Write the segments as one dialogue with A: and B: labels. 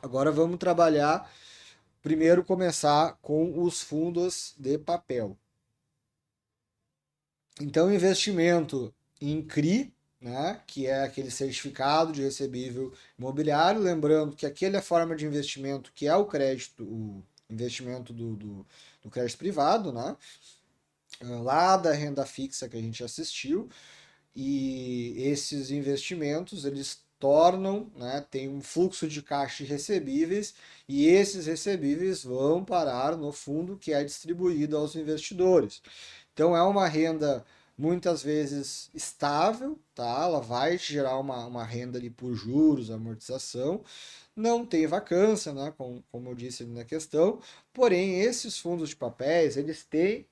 A: Agora vamos trabalhar, primeiro começar com os fundos de papel. Então, investimento em CRI, né, que é aquele certificado de recebível imobiliário, lembrando que aquela é a forma de investimento que é o crédito, o investimento do crédito privado, né, lá da renda fixa que a gente assistiu, e esses investimentos eles tornam, né, tem um fluxo de caixa de recebíveis e esses recebíveis vão parar no fundo que é distribuído aos investidores. Então é uma renda muitas vezes estável, tá? Ela vai te gerar uma renda ali por juros, amortização, não tem vacância, né? Como eu disse ali na questão, porém esses fundos de papéis eles têm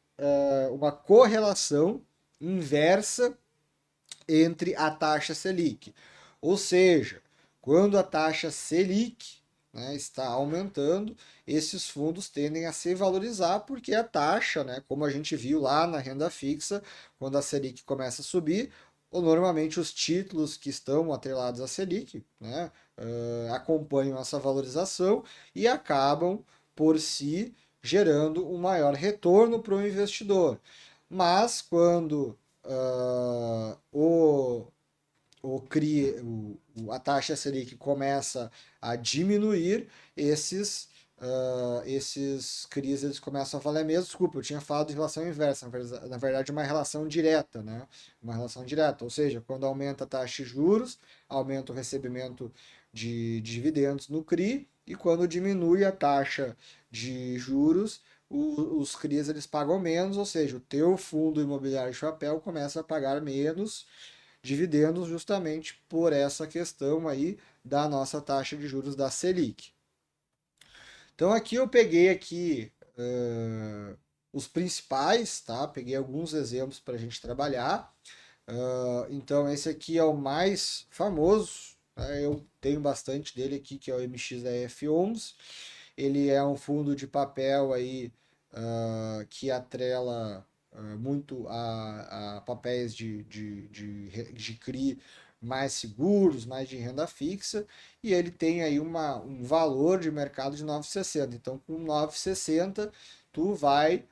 A: uma correlação inversa entre a taxa Selic. Ou seja, quando a taxa Selic, né, está aumentando, esses fundos tendem a se valorizar porque a taxa, né, como a gente viu lá na renda fixa, quando a Selic começa a subir, ou normalmente os títulos que estão atrelados à Selic, né, acompanham essa valorização e acabam por si gerando um maior retorno para o investidor. Mas quando o CRI, a taxa Selic começa a diminuir, esses CRIs eles começam a valer mesmo. Desculpa, eu tinha falado de relação inversa, na verdade uma relação direta, né? Uma relação direta, ou seja, quando aumenta a taxa de juros, aumenta o recebimento de dividendos no CRI, e quando diminui a taxa de juros, os CRIs eles pagam menos, ou seja, o teu fundo imobiliário de papel começa a pagar menos dividendos justamente por essa questão aí da nossa taxa de juros da Selic. Então aqui eu peguei aqui os principais, tá? Peguei alguns exemplos para a gente trabalhar. Então esse aqui é o mais famoso, né? Eu tenho bastante dele aqui, que é o MXEF11. Ele é um fundo de papel aí que atrela muito a papéis de CRI mais seguros, mais de renda fixa, e ele tem aí um valor de mercado de 9,60. Então, com 9,60, tu vai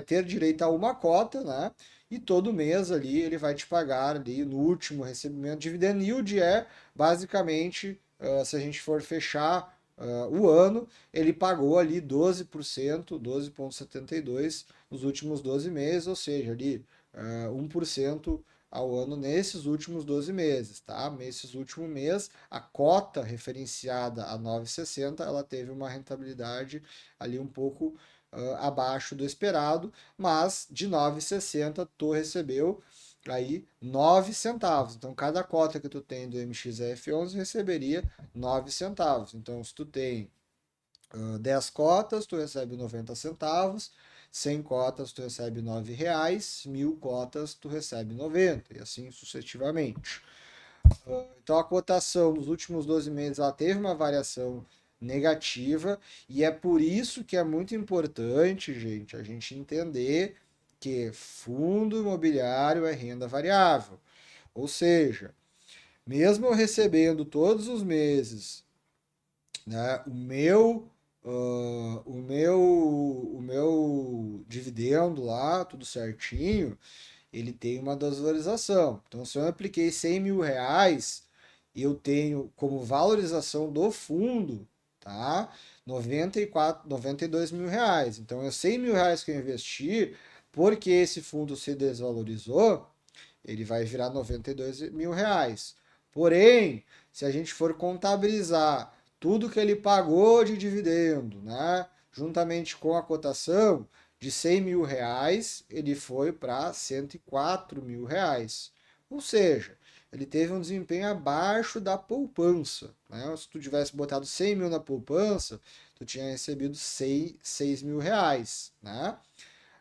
A: ter direito a uma cota, né? E todo mês ali ele vai te pagar ali no último recebimento. Dividend yield é basicamente, se a gente for fechar o ano, ele pagou ali 12%, 12,72 nos últimos 12 meses, ou seja, ali 1% ao ano nesses últimos 12 meses, tá? Nesses últimos meses, a cota referenciada a 9,60, ela teve uma rentabilidade ali um pouco abaixo do esperado, mas de 9,60 tu recebeu aí 9 centavos. Então cada cota que tu tem do MXF11 receberia 9 centavos. Então se tu tem 10 cotas, tu recebe 90 centavos. 100 cotas, tu recebe R$ 9. 1.000 cotas, tu recebe 90. E assim sucessivamente. Então a cotação nos últimos 12 meses ela teve uma variação negativa e é por isso que é muito importante, gente, a gente entender que fundo imobiliário é renda variável. Ou seja, mesmo eu recebendo todos os meses, né, o meu dividendo lá, tudo certinho, ele tem uma desvalorização. Então, se eu apliquei R$ 100.000, eu tenho como valorização do fundo, tá? 94, R$ 92.000. Então, é R$ 100.000 que eu investi, porque esse fundo se desvalorizou, ele vai virar R$ 92.000. Porém, se a gente for contabilizar tudo que ele pagou de dividendo, né, juntamente com a cotação, de R$ 100.000, ele foi para R$ 104.000. Ou seja, ele teve um desempenho abaixo da poupança. Né? Se tu tivesse botado 100 mil na poupança, tu tinha recebido R$ 6.000. Né?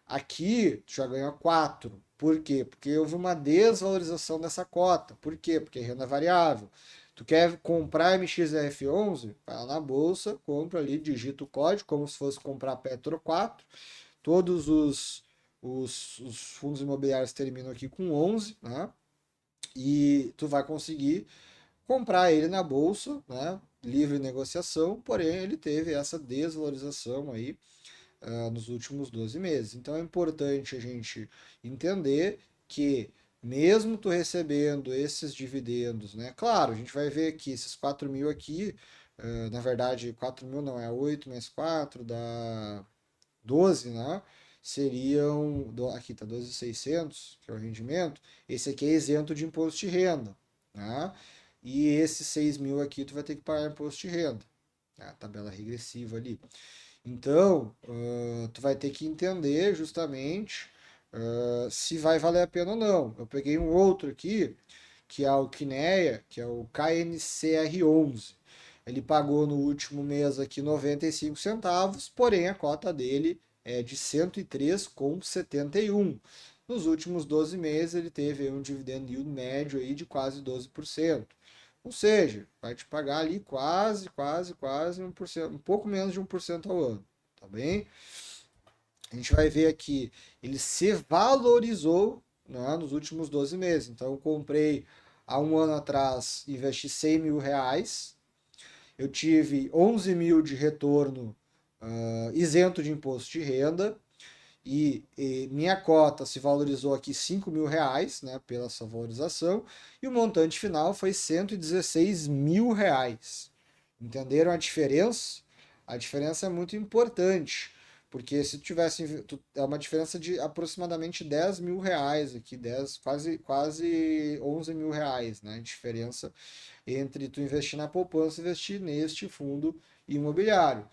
A: Aqui tu já ganhou 4. Por quê? Porque houve uma desvalorização dessa cota. Por quê? Porque é renda variável. Tu quer comprar MXRF11? Vai lá na bolsa, compra ali, digita o código, como se fosse comprar Petro 4. Todos os fundos imobiliários terminam aqui com 11, né? E tu vai conseguir comprar ele na bolsa, né? Livre negociação, porém ele teve essa desvalorização aí nos últimos 12 meses. Então é importante a gente entender que mesmo tu recebendo esses dividendos, né? Claro, a gente vai ver que esses 4 mil aqui, na verdade 4 mil não, é 8 mais 4 dá 12, né? Seriam, aqui tá 12.600, que é o rendimento, esse aqui é isento de imposto de renda, né? E esses 6 mil aqui tu vai ter que pagar imposto de renda, a tabela regressiva ali. Então, tu vai ter que entender justamente se vai valer a pena ou não. Eu peguei um outro aqui, que é o Kinea, que é o KNCR11. Ele pagou no último mês aqui 95 centavos, porém a cota dele é de 103,71. Nos últimos 12 meses ele teve um dividend yield médio aí de quase 12%. Ou seja, vai te pagar ali quase 1%, um pouco menos de 1% ao ano, tá bem? A gente vai ver aqui, ele se valorizou, né, nos últimos 12 meses. Então, eu comprei há um ano atrás, investi 100 mil reais, eu tive 11 mil de retorno isento de imposto de renda, e minha cota se valorizou aqui 5 mil reais, né, pela sua valorização, e o montante final foi 116 mil reais. Entenderam a diferença? A diferença é muito importante, porque se tu tivesse, é uma diferença de aproximadamente 10 mil reais aqui, 10, quase 11 mil reais, né, diferença entre tu investir na poupança e investir neste fundo imobiliário.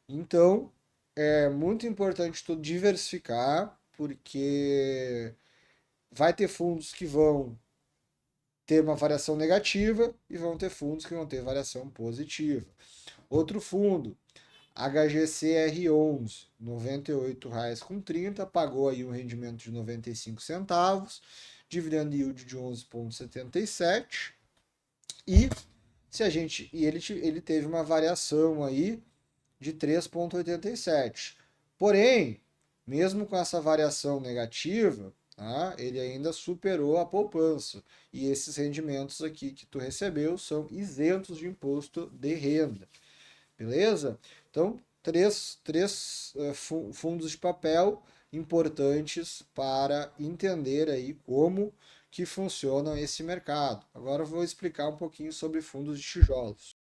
A: Então, é muito importante tu diversificar, porque vai ter fundos que vão ter uma variação negativa e vão ter fundos que vão ter variação positiva. Outro fundo, HGCR11, R$ 98,30, pagou aí um rendimento de 95 centavos, dividend yield de 11,77 e se a gente ele teve uma variação aí de 3,87. Porém, mesmo com essa variação negativa, tá, ele ainda superou a poupança. E esses rendimentos aqui que tu recebeu são isentos de imposto de renda. Beleza? Então, três fundos de papel importantes para entender aí como que funciona esse mercado. Agora eu vou explicar um pouquinho sobre fundos de tijolos.